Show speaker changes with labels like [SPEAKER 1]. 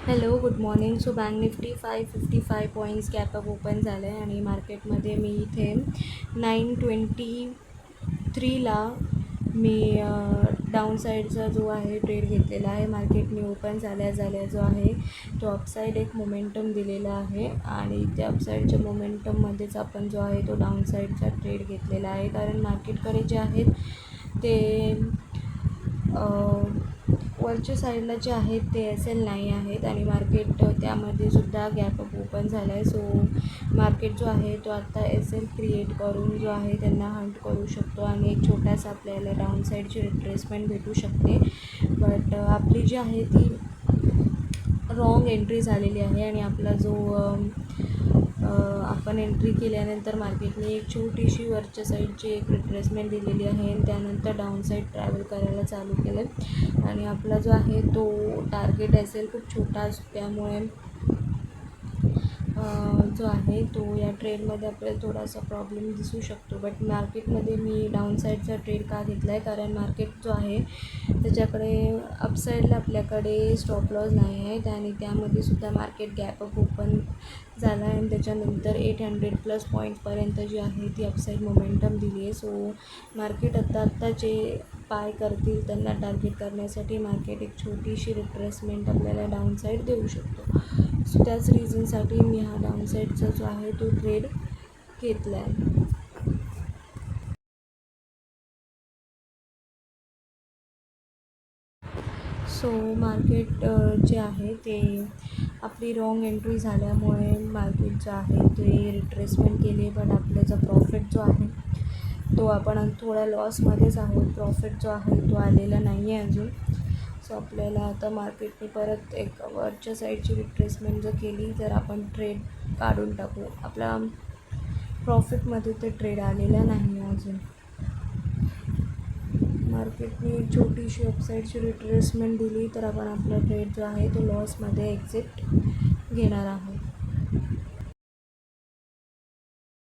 [SPEAKER 1] Hello, good morning. So bank Nifty 555 points gap up open झालं आहे आणि मार्केटमध्ये मी इथे 923ला मी डाऊन साईडचा जो आहे ट्रेड घेतलेला आहे. मार्केटने ओपन झाल्या जो आहे तो अपसाईड एक मोमेंटम दिलेला आहे आणि त्या अपसाईडच्या मोमेंटममध्येच आपण जो आहे तो डाऊन साईडचा ट्रेड घेतलेला आहे. कारण मार्केटकडे जे आहेत ते वरच्या साईडला जे आहेत ते एल नाही आहेत आणि मार्केट त्यामध्ये सुद्धा गॅप अप ओपन झाला आहे. सो मार्केट जो आहे तो आता एल क्रिएट करून जो आहे त्यांना हंट करू शकतो आणि एक छोटासा आपल्याला डाऊन साईडची रिट्रेसमेंट भेटू शकते. बट आपली जी आहे ती रॉंग एंट्री झालेली आहे आणि आपला जो आपण एंट्री केल्यानंतर मार्केटने एक छोटीशी वरच्या साईडची एक रिट्रेसमेंट दिलेली आहे आणि त्यानंतर डाऊन साईड ट्रॅव्हल करायला चालू केलं आणि आपला जो आहे तो टार्गेट असेल खूप छोटा असतो. त्यामुळे जो आहे तो या ट्रेडमध्ये आपल्याला थोडासा प्रॉब्लेम दिसू शकतो. बट मार्केटमध्ये मी डाऊन साईडचा ट्रेड का घेतला आहे, कारण मार्केट जो आहे त्याच्याकडे अपसाईडला आपल्याकडे स्टॉप लॉस नाही आहेत आणि त्यामध्ये सुद्धा मार्केट गॅप अप ओपन झाला आहे आणि त्याच्यानंतर 800+ पॉईंटपर्यंत जी आहे ती अपसाईड मोमेंटम दिली आहे. सो मार्केट आत्ता जे बाय करतील त्यांना टार्गेट करण्यासाठी मार्केट एक छोटीशी रिट्रेसमेंट आपल्याला डाऊन साईड देऊ शकतो. सो त्याच रिझनसाठी मी हा डाऊन साईडचा जो आहे तो ट्रेड घेतला आहे. सो मार्केट जे आहे ते आपली रॉंग एंट्री झाल्यामुळे मार्केट जे आहे ते रिट्रेसमेंट केली. पण आपल्याचा प्रॉफिट जो आहे तो आपण थोड्या लॉसमध्येच आहोत. प्रॉफिट जो आहे तो आलेला नाही आहे अजून. सो आपल्याला आता मार्केटने परत एक वरच्या साईडची रिट्रेसमेंट जर केली तर आपण ट्रेड काढून टाकू. आपला प्रॉफिटमध्ये ते ट्रेड आलेला नाही आहे अजून. मार्केटने एक छोटीशी अपसाईडची रिट्रेसमेंट दिली तर आपण आपला ट्रेड जो आहे तो लॉसमध्ये एक्झिट घेणार आहोत.